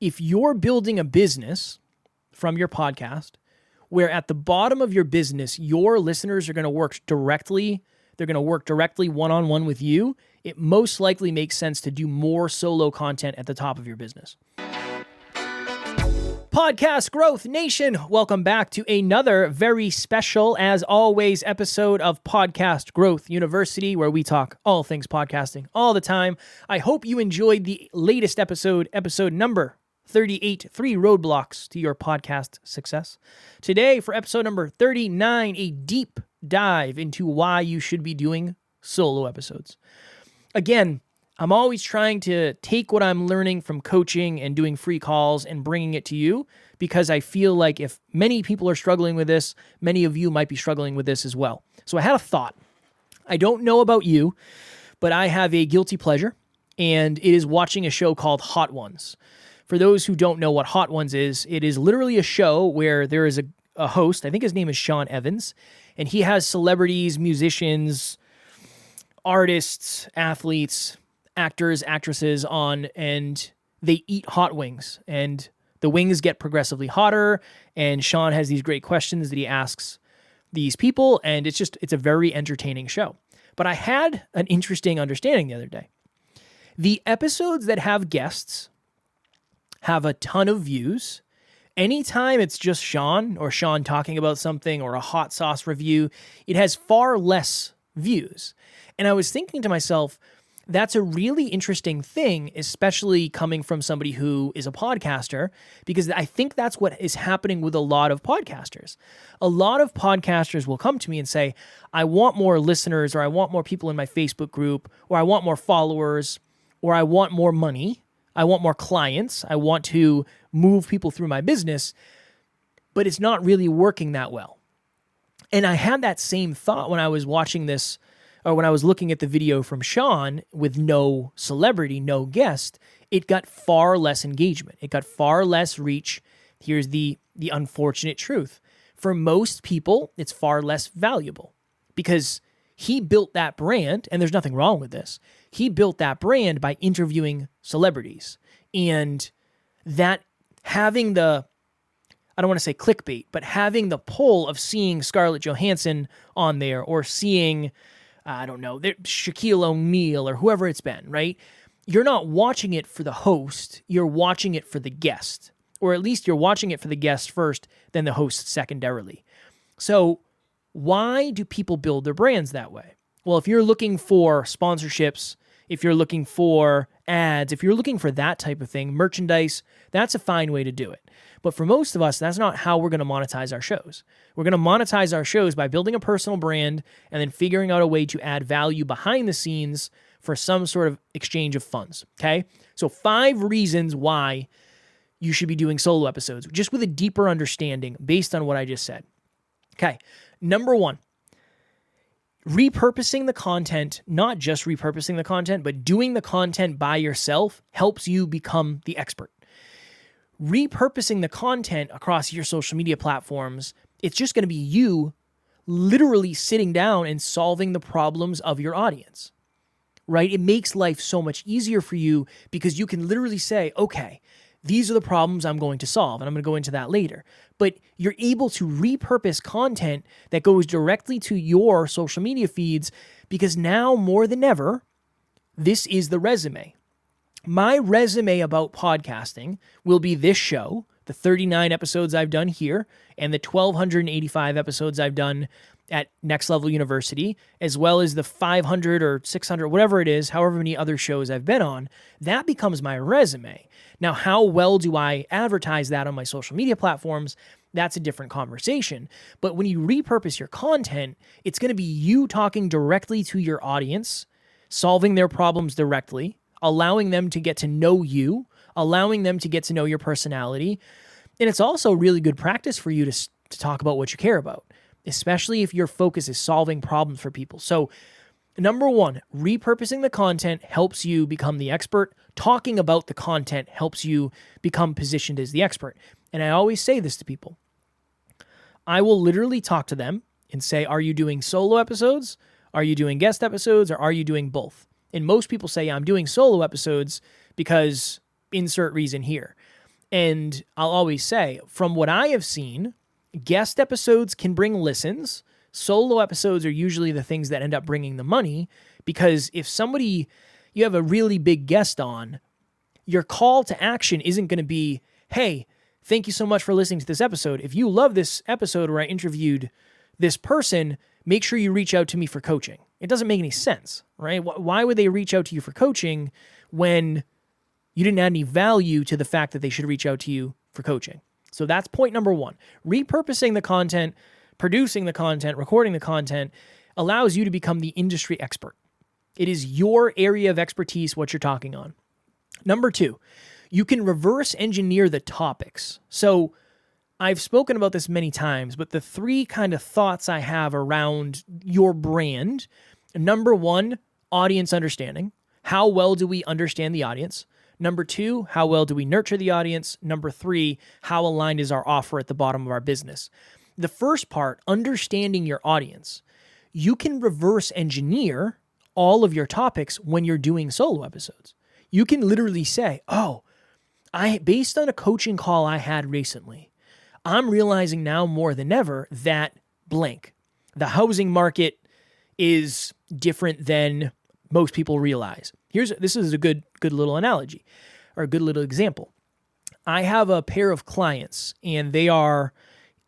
if you're building a business from your podcast, where at the bottom of your business, your listeners are going to work directly, they're going to work directly one-on-one with you, it most likely makes sense to do more solo content at the top of your business. Podcast Growth Nation, welcome back to another very special, as always, episode of Podcast Growth University, where we talk all things podcasting all the time. I hope you enjoyed the latest episode number 38, 3 roadblocks to your podcast success. Today, for episode number 39, a deep dive into why you should be doing solo episodes. Again, I'm always trying to take what I'm learning from coaching and doing free calls and bringing it to you, because I feel like if many people are struggling with this, many of you might be struggling with this as well. So I had a thought. I don't know about you, but I have a guilty pleasure, and it is watching a show called Hot Ones. For those who don't know what Hot Ones is, it is literally a show where there is a host, I think his name is Sean Evans, and he has celebrities, musicians, artists, athletes, actors, actresses on, and they eat hot wings, and the wings get progressively hotter, and Sean has these great questions that he asks these people, and it's a very entertaining show. But I had an interesting understanding the other day. The episodes that have guests have a ton of views. Anytime it's just Sean or Sean talking about something or a hot sauce review, it has far less views. And I was thinking to myself, that's a really interesting thing, especially coming from somebody who is a podcaster, because I think that's what is happening with a lot of podcasters. A lot of podcasters will come to me and say, I want more listeners, or I want more people in my Facebook group, or I want more followers, or I want more money. I want more clients. I want to move people through my business, but it's not really working that well. And I had that same thought when I was watching this, or when I was looking at the video from Sean with no celebrity, no guest. It got far less engagement. It got far less reach. Here's the unfortunate truth. For most people, it's far less valuable, because he built that brand, and there's nothing wrong with this. He built that brand by interviewing celebrities, and that having the, I don't want to say clickbait, but having the pull of seeing Scarlett Johansson on there, or seeing, I don't know, Shaquille O'Neal or whoever it's been, right? You're not watching it for the host, you're watching it for the guest, or at least you're watching it for the guest first, then the host secondarily. So why do people build their brands that way? Well, if you're looking for sponsorships, if you're looking for ads, if you're looking for that type of thing, merchandise, that's a fine way to do it. But for most of us, that's not how we're going to monetize our shows. We're going to monetize our shows by building a personal brand and then figuring out a way to add value behind the scenes for some sort of exchange of funds, okay? So 5 reasons why you should be doing solo episodes, just with a deeper understanding based on what I just said. Okay, number 1. Repurposing the content, not just repurposing the content, but doing the content by yourself helps you become the expert. Repurposing the content across your social media platforms, it's just going to be you literally sitting down and solving the problems of your audience, right? It makes life so much easier for you, because you can literally say, okay, these are the problems I'm going to solve, and I'm going to go into that later. But you're able to repurpose content that goes directly to your social media feeds, because now more than ever, this is the resume. My resume about podcasting will be this show, the 39 episodes I've done here, and the 1,285 episodes I've done at Next Level University, as well as the 500 or 600, whatever it is, however many other shows I've been on. That becomes my resume. Now, how well do I advertise that on my social media platforms? That's a different conversation. But when you repurpose your content, it's going to be you talking directly to your audience, solving their problems directly, allowing them to get to know you, allowing them to get to know your personality. And it's also really good practice for you to talk about what you care about, especially if your focus is solving problems for people. So number 1, repurposing the content helps you become the expert. Talking about the content helps you become positioned as the expert. And I always say this to people. I will literally talk to them and say, are you doing solo episodes? Are you doing guest episodes? Or are you doing both? And most people say, I'm doing solo episodes because insert reason here. And I'll always say, from what I have seen, guest episodes can bring listens. Solo episodes are usually the things that end up bringing the money, because if you have a really big guest on, your call to action isn't going to be, hey, thank you so much for listening to this episode. If you love this episode where I interviewed this person, make sure you reach out to me for coaching. It doesn't make any sense, right? Why would they reach out to you for coaching when you didn't add any value to the fact that they should reach out to you for coaching? So that's point number one. Repurposing the content, producing the content, recording the content allows you to become the industry expert. It is your area of expertise, what you're talking on. Number two, you can reverse engineer the topics. So I've spoken about this many times, but the three kind of thoughts I have around your brand: number one, audience understanding. How well do we understand the audience? Number two, how well do we nurture the audience? Number three, how aligned is our offer at the bottom of our business? The first part, understanding your audience. You can reverse engineer all of your topics when you're doing solo episodes. You can literally say, based on a coaching call I had recently, I'm realizing now more than ever that blank. The housing market is different than most people realize. This is a good little analogy, or a good little example. I have a pair of clients, and they are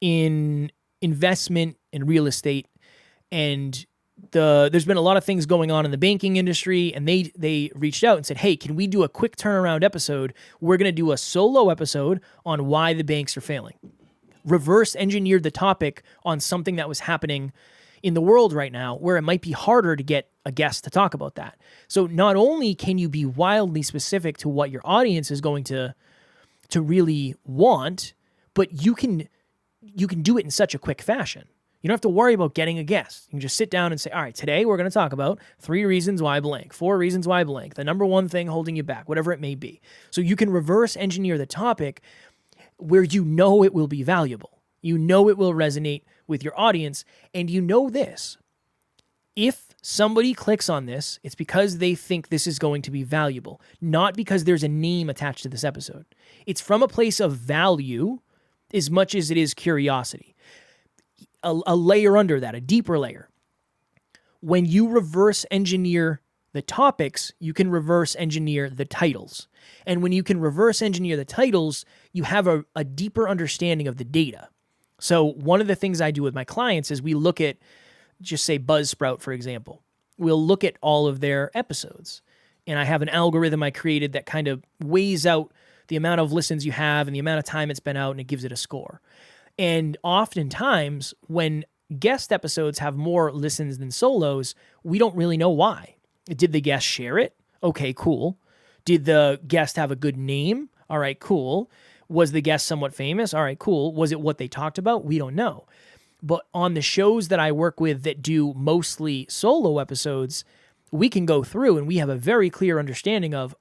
in investment and real estate, and there's been a lot of things going on in the banking industry, and they reached out and said, hey, can we do a quick turnaround episode? We're going to do a solo episode on why the banks are failing. Reverse engineered the topic on something that was happening in the world right now, where it might be harder to get a guest to talk about that. So not only can you be wildly specific to what your audience is going to really want, but you can do it in such a quick fashion. You don't have to worry about getting a guest. You can just sit down and say, all right, today we're going to talk about 3 reasons why blank, 4 reasons why blank, the number one thing holding you back, whatever it may be. So you can reverse engineer the topic where you know it will be valuable. You know it will resonate with your audience, and you know this. If somebody clicks on this, it's because they think this is going to be valuable, not because there's a name attached to this episode. It's from a place of value as much as it is curiosity. A layer under that, a deeper layer. When you reverse engineer the topics, you can reverse engineer the titles. And when you can reverse engineer the titles, you have a deeper understanding of the data. So one of the things I do with my clients is we look at, just say Buzzsprout, for example. We'll look at all of their episodes. And I have an algorithm I created that kind of weighs out the amount of listens you have and the amount of time it's been out, and it gives it a score. And oftentimes, when guest episodes have more listens than solos, we don't really know why. Did the guest share it? Okay, cool. Did the guest have a good name? All right, cool. Was the guest somewhat famous? All right, cool. Was it what they talked about? We don't know. But on the shows that I work with that do mostly solo episodes, we can go through and we have a very clear understanding of,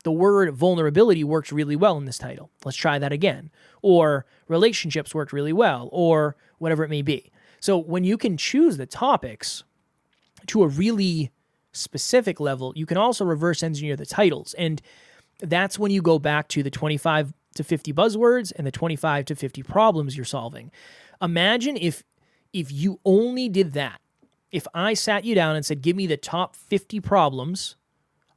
the word vulnerability worked really well in this title. Let's try that again. Or relationships worked really well, or whatever it may be. So when you can choose the topics to a really specific level, you can also reverse engineer the titles. And that's when you go back to the 25 to 50 buzzwords and the 25 to 50 problems you're solving. Imagine if you only did that. If I sat you down and said, give me the top 50 problems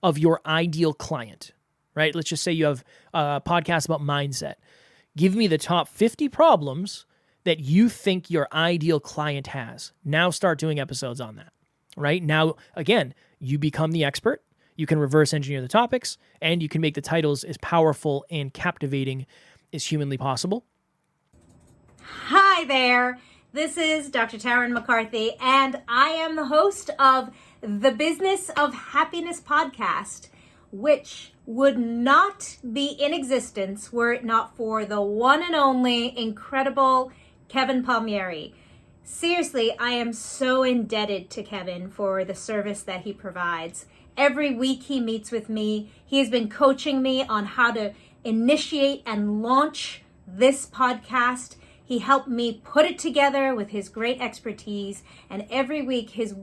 of your ideal client, right? Let's just say you have a podcast about mindset. Give me the top 50 problems that you think your ideal client has. Now start doing episodes on that, right? Now, again, you become the expert. You can reverse engineer the topics, and you can make the titles as powerful and captivating as humanly possible. Hi there. This is Dr. Tarryn MacCarthy, and I am the host of the Business of Happiness podcast, which would not be in existence were it not for the one and only incredible Kevin Palmieri. Seriously, I am so indebted to Kevin for the service that he provides. Every week he meets with me. He has been coaching me on how to initiate and launch this podcast. He helped me put it together with his great expertise, and every week his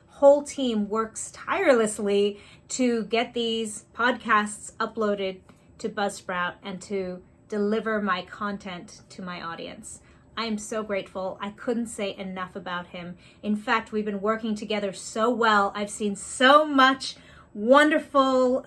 whole team works tirelessly to get these podcasts uploaded to Buzzsprout and to deliver my content to my audience. I am so grateful. I couldn't say enough about him. In fact, we've been working together so well. I've seen so much wonderful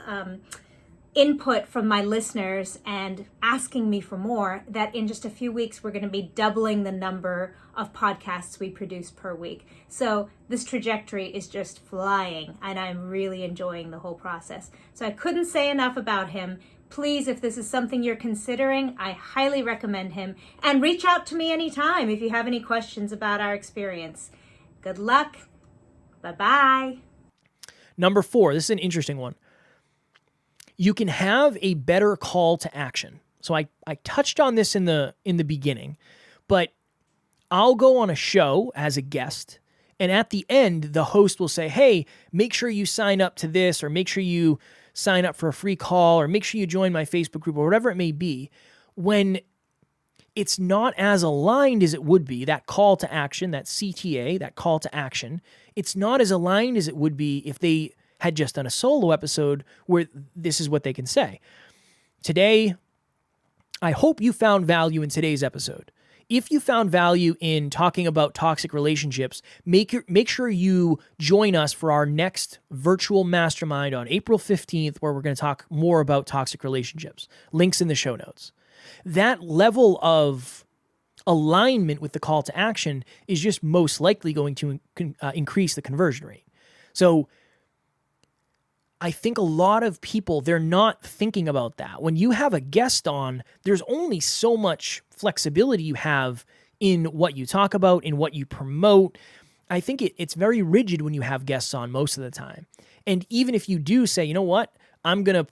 input from my listeners and asking me for more, that in just a few weeks, we're going to be doubling the number of podcasts we produce per week. So this trajectory is just flying, and I'm really enjoying the whole process. So I couldn't say enough about him. Please, if this is something you're considering, I highly recommend him. And reach out to me anytime if you have any questions about our experience. Good luck. Bye-bye. Number 4, this is an interesting one. You can have a better call to action. So I touched on this in the beginning, but I'll go on a show as a guest, and at the end, the host will say, hey, make sure you sign up to this, or make sure you sign up for a free call, or make sure you join my Facebook group, or whatever it may be, when it's not as aligned as it would be, that call to action, that CTA, that call to action, it's not as aligned as it would be if they had just done a solo episode where this is what they can say. Today, I hope you found value in today's episode. If you found value in talking about toxic relationships, make sure you join us for our next virtual mastermind on April 15th, where we're going to talk more about toxic relationships. Links in the show notes. That level of alignment with the call to action is just most likely going to increase the conversion rate. So I think a lot of people, they're not thinking about that. When you have a guest on, there's only so much flexibility you have in what you talk about, in what you promote. I think it's very rigid when you have guests on most of the time. And even if you do say, you know what, I'm going to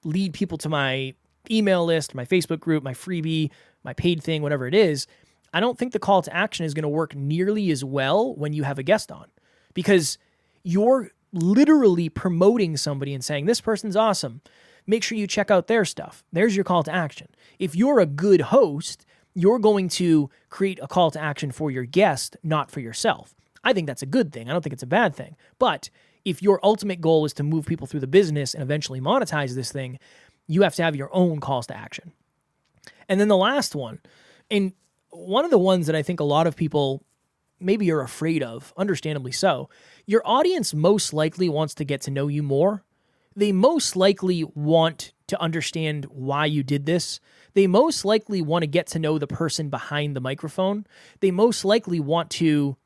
lead people to my email list, my Facebook group, my freebie, my paid thing, whatever it is, I don't think the call to action is going to work nearly as well when you have a guest on, because you're literally promoting somebody and saying, this person's awesome. Make sure you check out their stuff. There's your call to action. If you're a good host, you're going to create a call to action for your guest, not for yourself. I think that's a good thing. I don't think it's a bad thing. But if your ultimate goal is to move people through the business and eventually monetize this thing, you have to have your own calls to action. And then the last one, and one of the ones that I think a lot of people maybe you're afraid of, understandably so, your audience most likely wants to get to know you more. They most likely want to understand why you did this. They most likely want to get to know the person behind the microphone. They most likely want to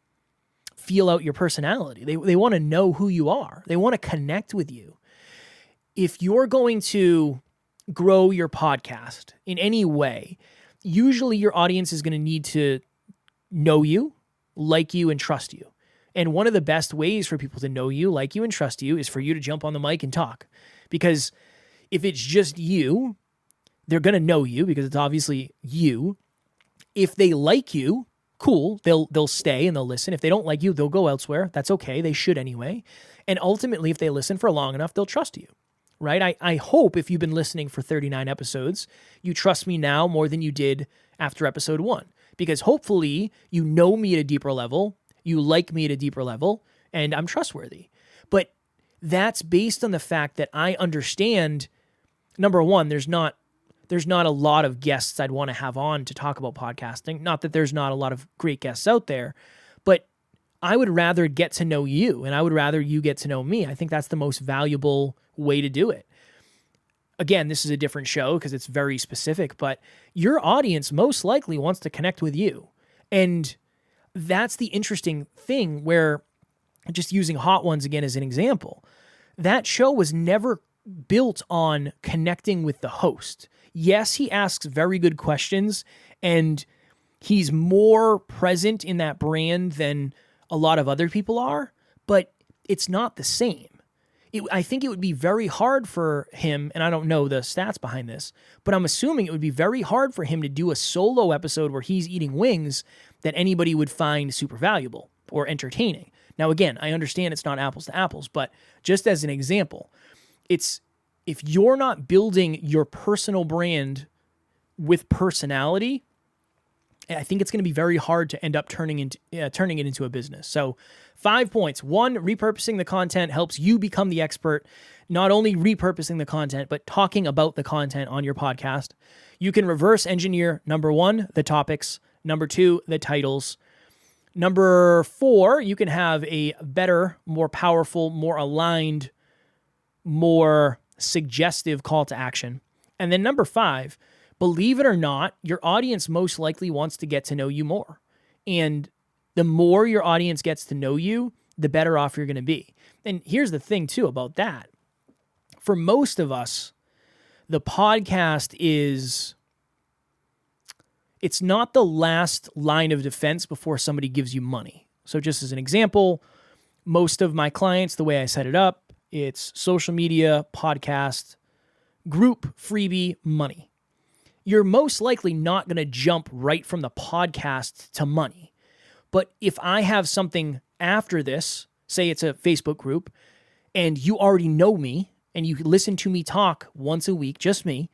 feel out your personality. They want to know who you are. They want to connect with you. If you're going to grow your podcast in any way, usually your audience is going to need to know you, like you, and trust you. And one of the best ways for people to know you, like you, and trust you is for you to jump on the mic and talk. Because if it's just you, they're going to know you because it's obviously you. If they like you, cool, they'll stay and they'll listen. If they don't like you, they'll go elsewhere. That's okay. They should anyway. And ultimately, if they listen for long enough, they'll trust you, right? I hope if you've been listening for 39 episodes, you trust me now more than you did after episode 1. Because hopefully you know me at a deeper level, you like me at a deeper level, and I'm trustworthy. But that's based on the fact that I understand, number one, there's not a lot of guests I'd want to have on to talk about podcasting. Not that there's not a lot of great guests out there, but I would rather get to know you, and I would rather you get to know me. I think that's the most valuable way to do it. Again, this is a different show because it's very specific, but your audience most likely wants to connect with you. And that's the interesting thing where, just using Hot Ones again as an example, that show was never built on connecting with the host. Yes, he asks very good questions, and he's more present in that brand than a lot of other people are, but it's not the same. I think it would be very hard for him, and I don't know the stats behind this, but I'm assuming it would be very hard for him to do a solo episode where he's eating wings that anybody would find super valuable or entertaining. Now, again, I understand it's not apples to apples, but just as an example, it's if you're not building your personal brand with personality, I think it's going to be very hard to end up turning it into a business. So 5 points. 1, repurposing the content helps you become the expert. not only repurposing the content, but talking about the content on your podcast. You can reverse engineer, number 1, the topics, number 2, the titles. Number 4, you can have a better, more powerful, more aligned, more suggestive call to action. And then number 5, believe it or not, your audience most likely wants to get to know you more. And the more your audience gets to know you, the better off you're going to be. And here's the thing too about that. For most of us, the podcast it's not the last line of defense before somebody gives you money. So just as an example, most of my clients, the way I set it up, it's social media, podcast, group, freebie, money. You're most likely not going to jump right from the podcast to money. But if I have something after this, say it's a Facebook group, and you already know me, and you listen to me talk once a week, just me,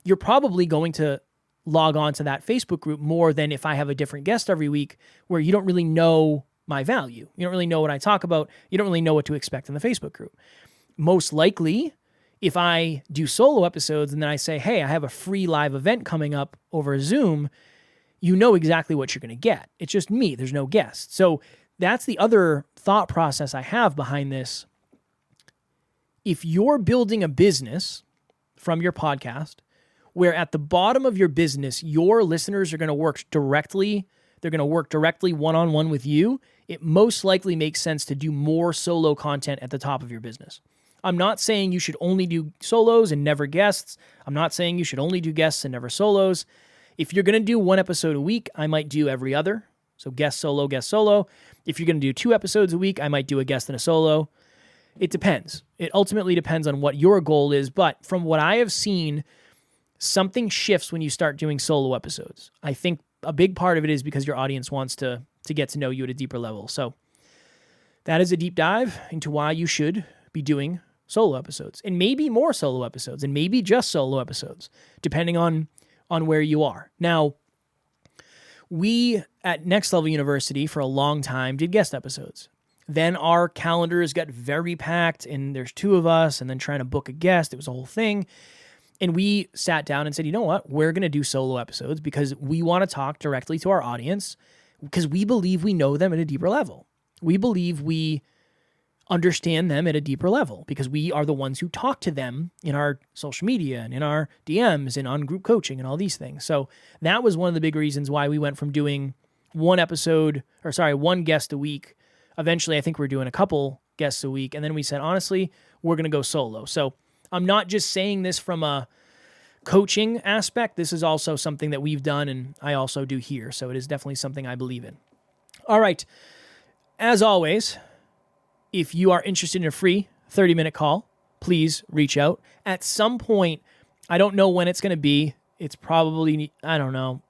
you're probably going to log on to that Facebook group more than if I have a different guest every week where you don't really know my value. You don't really know what I talk about. You don't really know what to expect in the Facebook group. Most likely, if I do solo episodes and then I say, hey, I have a free live event coming up over Zoom, you know exactly what you're going to get. It's just me. There's no guest. So that's the other thought process I have behind this. If you're building a business from your podcast, where at the bottom of your business, your listeners are going to work directly, they're going to work directly one-on-one with you, it most likely makes sense to do more solo content at the top of your business. I'm not saying you should only do solos and never guests. I'm not saying you should only do guests and never solos. If you're going to do 1 episode a week, I might do every other. So guest solo, guest solo. If you're going to do 2 episodes a week, I might do a guest and a solo. It depends. It ultimately depends on what your goal is. But from what I have seen, something shifts when you start doing solo episodes. I think a big part of it is because your audience wants to get to know you at a deeper level. So that is a deep dive into why you should be doing solo episodes, and maybe more solo episodes, and maybe just solo episodes, depending on where you are. Now, we at Next Level University for a long time did guest episodes. Then our calendars got very packed, and there's 2 of us, and then trying to book a guest, it was a whole thing. And we sat down and said, you know what? We're going to do solo episodes because we want to talk directly to our audience because we believe we know them at a deeper level. We believe we understand them at a deeper level because we are the ones who talk to them in our social media and in our DMs and on group coaching and all these things. So that was one of the big reasons why we went from doing 1 guest a week. Eventually, I think we're doing a couple guests a week. And then we said, honestly, we're going to go solo. So I'm not just saying this from a coaching aspect. This is also something that we've done and I also do here. So it is definitely something I believe in. All right. As always, if you are interested in a free 30-minute call, please reach out. At some point, I don't know when it's going to be. It's probably, I don't know,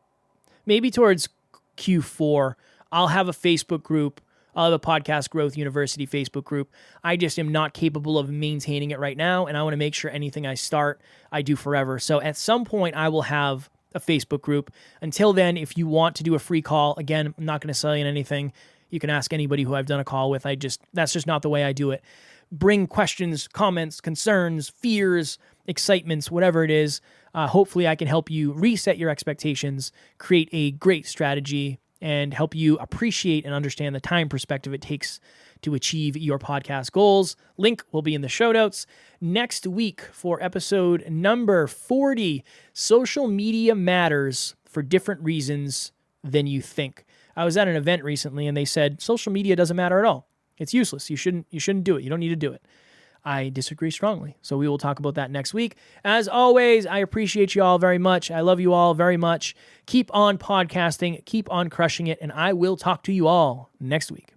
maybe towards Q4, I'll have a Facebook group. I'll have a Podcast Growth University Facebook group. I just am not capable of maintaining it right now, and I want to make sure anything I start, I do forever. So at some point, I will have a Facebook group. Until then, if you want to do a free call, again, I'm not going to sell you anything. You can ask anybody who I've done a call with. That's just not the way I do it. Bring questions, comments, concerns, fears, excitements, whatever it is. Hopefully I can help you reset your expectations, create a great strategy, and help you appreciate and understand the time perspective it takes to achieve your podcast goals. Link will be in the show notes. Next week for episode number 40, social media matters for different reasons than you think. I was at an event recently and they said, social media doesn't matter at all. It's useless. You shouldn't do it. You don't need to do it. I disagree strongly. So we will talk about that next week. As always, I appreciate you all very much. I love you all very much. Keep on podcasting, keep on crushing it, and I will talk to you all next week.